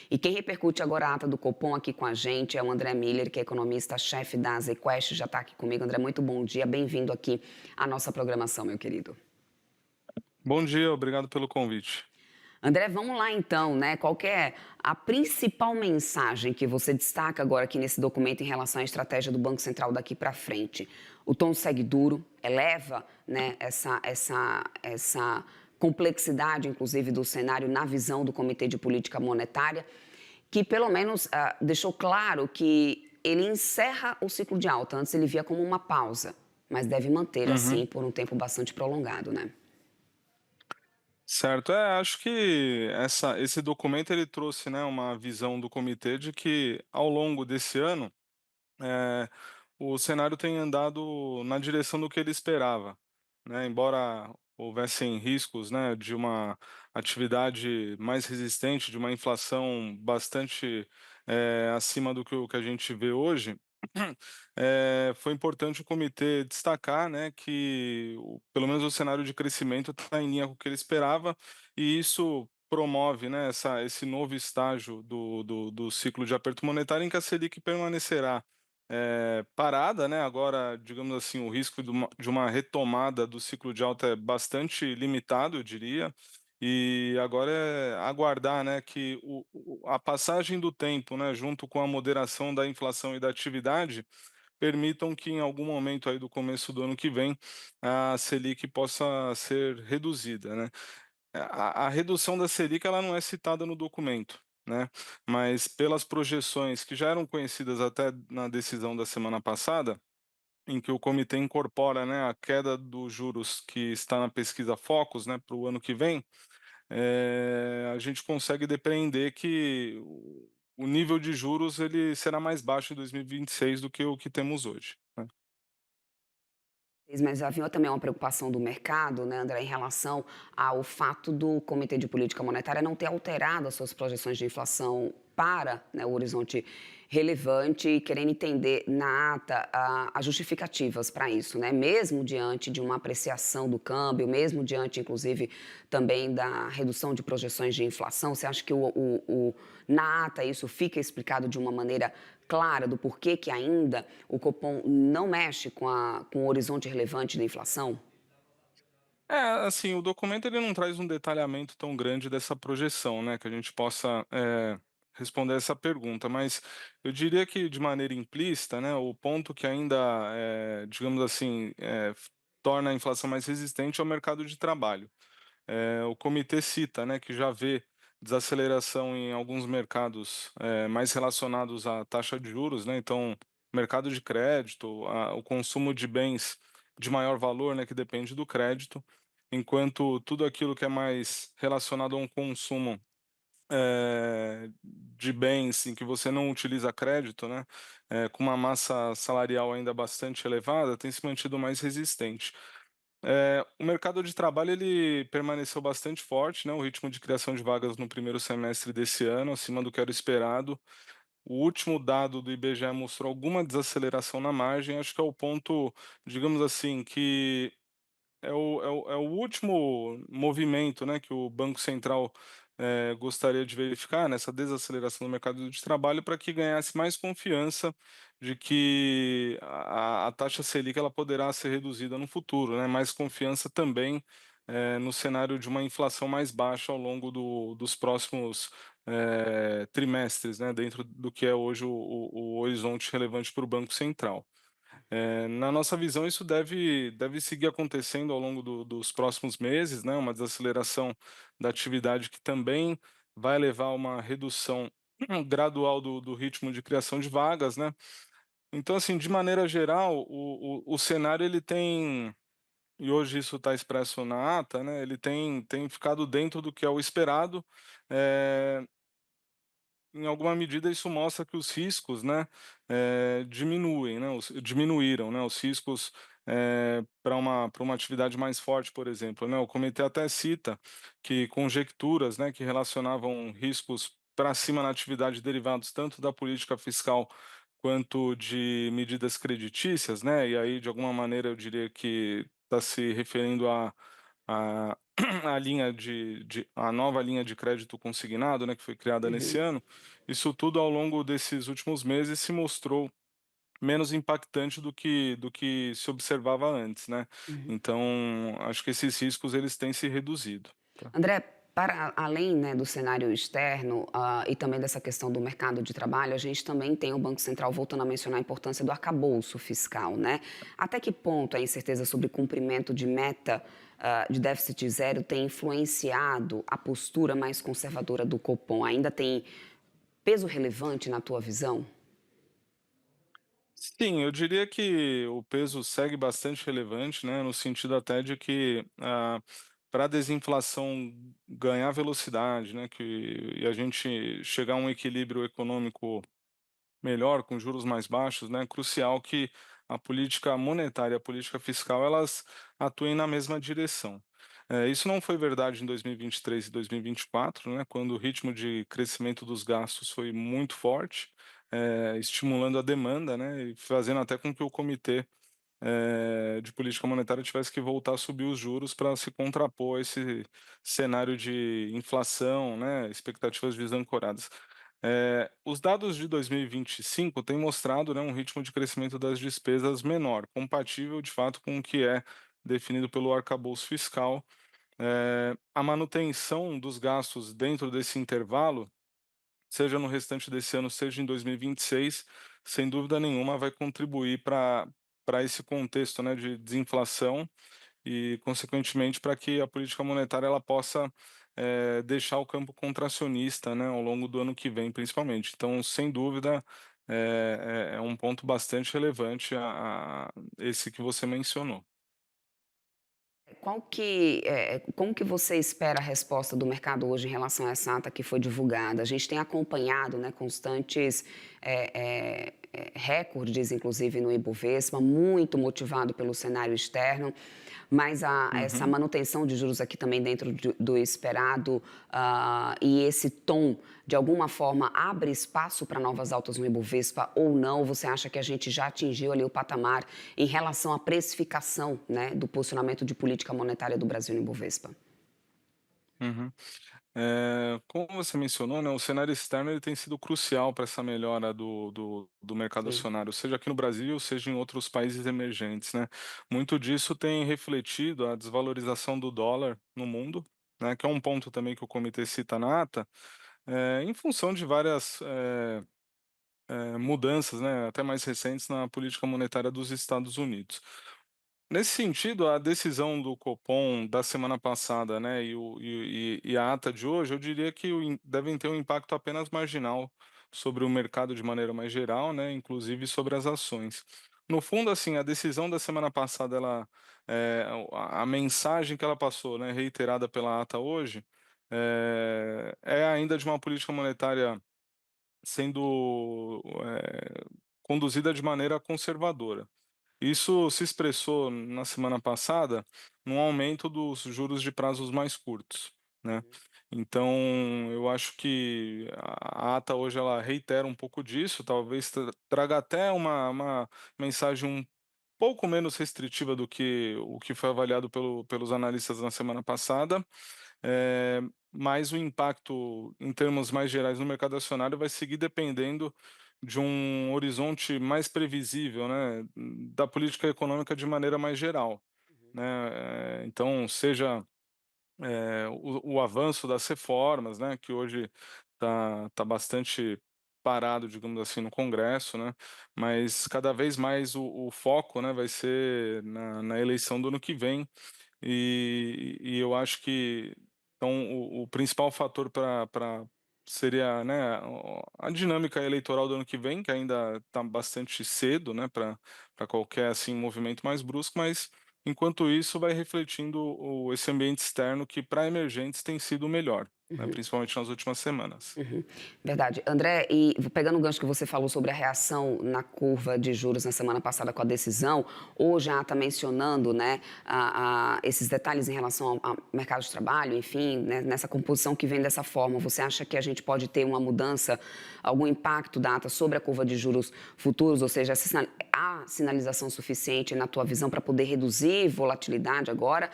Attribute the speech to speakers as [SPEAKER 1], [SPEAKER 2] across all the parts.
[SPEAKER 1] E quem repercute agora a ata do Copom aqui com a gente é o André Miller, que é economista-chefe da ZQuest, já está aqui comigo. André, muito bom dia, bem-vindo aqui à nossa programação, meu querido.
[SPEAKER 2] Bom dia, obrigado pelo convite.
[SPEAKER 1] André, vamos lá então, né? Qual que é a principal mensagem que você destaca agora aqui nesse documento em relação à estratégia do Banco Central daqui para frente? O tom segue duro, eleva, né, essa complexidade, inclusive, do cenário na visão do Comitê de Política Monetária, que pelo menos deixou claro que ele encerra o ciclo de alta. Antes ele via como uma pausa, mas deve manter
[SPEAKER 2] Uhum,
[SPEAKER 1] assim por um tempo bastante prolongado, né?
[SPEAKER 2] certo. Acho que esse documento ele trouxe, né, uma visão do comitê de que ao longo desse ano eh, o cenário tem andado na direção do que ele esperava, né? Embora houvessem riscos, né, de uma atividade mais resistente, de uma inflação bastante acima do que o que a gente vê hoje. Foi importante o comitê destacar, né, que pelo menos o cenário de crescimento está em linha com o que ele esperava, e isso promove, né, esse novo estágio do ciclo de aperto monetário em que a Selic permanecerá parada, né, agora, digamos assim, o risco de uma retomada do ciclo de alta é bastante limitado, eu diria, e agora é aguardar, né, que a passagem do tempo, né, junto com a moderação da inflação e da atividade, permitam que em algum momento aí do começo do ano que vem, a Selic possa ser reduzida, né. A redução da Selic ela não é citada no documento, né, mas pelas projeções que já eram conhecidas até na decisão da semana passada, em que o comitê incorpora, né, a queda dos juros que está na pesquisa Focus, né, para o ano que vem, a gente consegue depreender que o nível de juros ele será mais baixo em 2026 do que o que temos hoje, né.
[SPEAKER 1] Mas havia também uma preocupação do mercado, né, André, em relação ao fato do Comitê de Política Monetária não ter alterado as suas projeções de inflação para, né, o horizonte relevante e querendo entender na ata as justificativas para isso, né? Mesmo diante de uma apreciação do câmbio, mesmo diante, inclusive, também da redução de projeções de inflação, você acha que na ata isso fica explicado de uma maneira clara do porquê que ainda o Copom não mexe com o horizonte relevante da inflação?
[SPEAKER 2] Assim, o documento ele não traz um detalhamento tão grande dessa projeção, né, que a gente possa, responder essa pergunta, mas eu diria que de maneira implícita, né, o ponto que ainda, digamos assim, torna a inflação mais resistente é o mercado de trabalho. O comitê cita, né, que já vê desaceleração em alguns mercados, mais relacionados à taxa de juros, né, então mercado de crédito, o consumo de bens de maior valor, né, que depende do crédito, enquanto tudo aquilo que é mais relacionado a um consumo, de bens em que você não utiliza crédito, né, com uma massa salarial ainda bastante elevada, tem se mantido mais resistente. O mercado de trabalho ele permaneceu bastante forte, né, o ritmo de criação de vagas no primeiro semestre desse ano, acima do que era esperado. O último dado do IBGE mostrou alguma desaceleração na margem, acho que é o ponto, digamos assim, que é o último movimento, né, que o Banco Central, gostaria de verificar nessa desaceleração do mercado de trabalho para que ganhasse mais confiança de que a taxa Selic ela poderá ser reduzida no futuro, né, mais confiança também, no cenário de uma inflação mais baixa ao longo dos próximos, trimestres, né, dentro do que é hoje o horizonte relevante para o Banco Central. Na nossa visão, isso deve seguir acontecendo ao longo dos próximos meses, né, uma desaceleração da atividade que também vai levar a uma redução gradual do ritmo de criação de vagas, né. Então, assim, de maneira geral, o cenário ele tem e hoje isso está expresso na ata, né, ele tem ficado dentro do que é o esperado. Em alguma medida isso mostra que os riscos, né, diminuem, né, diminuíram, né, os riscos, para uma atividade mais forte, por exemplo, né. O comitê até cita que conjecturas, né, que relacionavam riscos para cima na atividade derivados tanto da política fiscal quanto de medidas creditícias, né, e aí de alguma maneira eu diria que está se referindo a nova linha de crédito consignado, né, que foi criada nesse
[SPEAKER 1] Uhum,
[SPEAKER 2] ano, isso tudo ao longo desses últimos meses se mostrou menos impactante do que se observava antes, né.
[SPEAKER 1] uhum.
[SPEAKER 2] Então, acho que esses riscos eles têm se reduzido, tá.
[SPEAKER 1] André, para além, né, do cenário externo, e também dessa questão do mercado de trabalho, a gente também tem o Banco Central voltando a mencionar a importância do arcabouço fiscal, né? Até que ponto a incerteza sobre cumprimento de meta, de déficit zero tem influenciado a postura mais conservadora do Copom? Ainda tem peso relevante na tua visão?
[SPEAKER 2] Sim, eu diria que o peso segue bastante relevante, né, no sentido até de que, para a desinflação ganhar velocidade, né, e a gente chegar a um equilíbrio econômico melhor, com juros mais baixos, né, é crucial que a política monetária e a política fiscal elas atuem na mesma direção. Isso não foi verdade em 2023 e 2024, né, quando o ritmo de crescimento dos gastos foi muito forte, estimulando a demanda, né, e fazendo até com que o comitê de política monetária tivesse que voltar a subir os juros para se contrapor a esse cenário de inflação, né, expectativas desancoradas. Os dados de 2025 têm mostrado, né, um ritmo de crescimento das despesas menor, compatível de fato com o que é definido pelo arcabouço fiscal. A manutenção dos gastos dentro desse intervalo, seja no restante desse ano, seja em 2026, sem dúvida nenhuma vai contribuir para esse contexto, né, de desinflação e, consequentemente, para que a política monetária ela possa, deixar o campo contracionista, né, ao longo do ano que vem, principalmente. Então, sem dúvida, é um ponto bastante relevante esse que você mencionou.
[SPEAKER 1] Como que você espera a resposta do mercado hoje em relação a essa ata que foi divulgada? A gente tem acompanhado, né, constantes recordes, inclusive no Ibovespa, muito motivado pelo cenário externo, mas essa
[SPEAKER 2] Uhum.
[SPEAKER 1] manutenção de juros aqui também dentro do esperado, e esse tom, de alguma forma, abre espaço para novas altas no Ibovespa ou não? Você acha que a gente já atingiu ali o patamar em relação à precificação, né, do posicionamento de política monetária do Brasil no Ibovespa?
[SPEAKER 2] Uhum. Como você mencionou, né, o cenário externo ele tem sido crucial para essa melhora do mercado
[SPEAKER 1] Sim.
[SPEAKER 2] acionário, seja aqui no Brasil, seja em outros países emergentes, né. Muito disso tem refletido a desvalorização do dólar no mundo, né, que é um ponto também que o comitê cita na ata, em função de várias, mudanças, né, até mais recentes na política monetária dos Estados Unidos. Nesse sentido, a decisão do Copom da semana passada, né, e a ata de hoje, eu diria que devem ter um impacto apenas marginal sobre o mercado de maneira mais geral, né, inclusive sobre as ações. No fundo, assim, a decisão da semana passada, a mensagem que ela passou, né, reiterada pela ata hoje, é ainda de uma política monetária sendo conduzida de maneira conservadora. Isso se expressou na semana passada num aumento dos juros de prazos mais curtos, né. Então, eu acho que a ata hoje ela reitera um pouco disso, talvez traga até uma mensagem um pouco menos restritiva do que o que foi avaliado pelos analistas na semana passada, mas o impacto em termos mais gerais no mercado acionário vai seguir dependendo de um horizonte mais previsível, né, da política econômica de maneira mais geral, né. Então seja, o avanço das reformas, né, que hoje tá bastante parado, digamos assim, no Congresso, né, mas cada vez mais o foco, né, vai ser na eleição do ano que vem, e eu acho que então o principal fator para seria, né, a dinâmica eleitoral do ano que vem, que ainda está bastante cedo, né, para qualquer, assim, movimento mais brusco, mas enquanto isso vai refletindo esse ambiente externo que para emergentes tem sido o melhor, né,
[SPEAKER 1] Uhum.
[SPEAKER 2] principalmente nas últimas semanas.
[SPEAKER 1] Uhum, verdade. André, e pegando o gancho que você falou sobre a reação na curva de juros na semana passada com a decisão, ou já está mencionando, né, esses detalhes em relação ao mercado de trabalho, enfim, né, nessa composição que vem dessa forma, você acha que a gente pode ter uma mudança, algum impacto da ata sobre a curva de juros futuros, ou seja, há há sinalização suficiente, na tua visão, para poder reduzir volatilidade agora?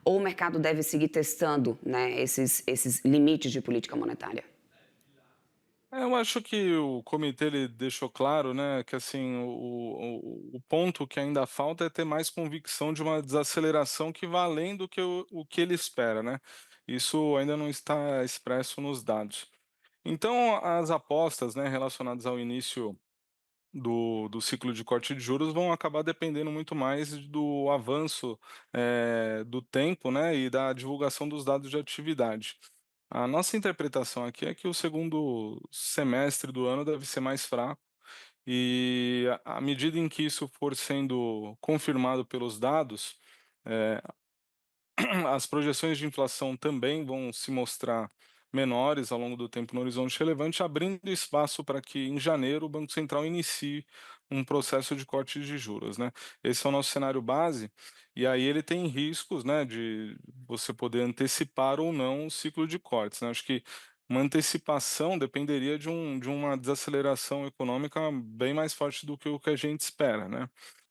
[SPEAKER 1] Ou o mercado deve seguir testando, né, esses limites de política monetária?
[SPEAKER 2] Eu acho que o comitê ele deixou claro, né, que assim, o ponto que ainda falta é ter mais convicção de uma desaceleração que vá além do que o que ele espera, né? Isso ainda não está expresso nos dados. Então, as apostas, né, relacionadas ao início do ciclo de corte de juros vão acabar dependendo muito mais do avanço, do tempo, né, e da divulgação dos dados de atividade. A nossa interpretação aqui é que o segundo semestre do ano deve ser mais fraco e à medida em que isso for sendo confirmado pelos dados, eh, as projeções de inflação também vão se mostrar menores ao longo do tempo no horizonte relevante, abrindo espaço para que em janeiro o Banco Central inicie um processo de corte de juros, né? Esse é o nosso cenário base, e aí ele tem riscos, né, de você poder antecipar ou não o ciclo de cortes, né? Acho que uma antecipação dependeria de uma desaceleração econômica bem mais forte do que o que a gente espera, né?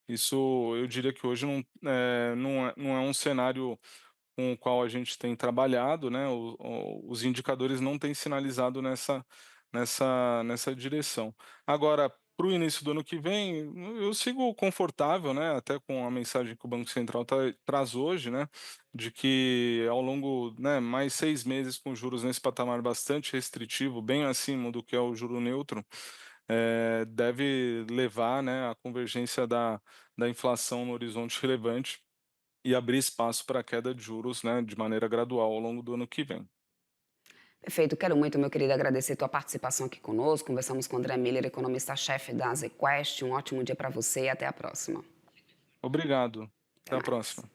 [SPEAKER 2] Isso eu diria que hoje não é um cenário com o qual a gente tem trabalhado, né, os indicadores não têm sinalizado nessa direção. Agora, para o início do ano que vem, eu sigo confortável, né, até com a mensagem que o Banco Central traz hoje, né, de que ao longo, né, mais 6 meses com juros nesse patamar bastante restritivo, bem acima do que é o juro neutro, deve levar, né, à convergência da inflação no horizonte relevante e abrir espaço para a queda de juros, né, de maneira gradual ao longo do ano que vem.
[SPEAKER 1] Perfeito, quero muito, meu querido, agradecer tua participação aqui conosco. Conversamos com o André Miller, economista-chefe da ZQuest. Um ótimo dia para você e até a próxima.
[SPEAKER 2] Obrigado.
[SPEAKER 1] Até
[SPEAKER 2] Até a
[SPEAKER 1] mais.
[SPEAKER 2] próxima.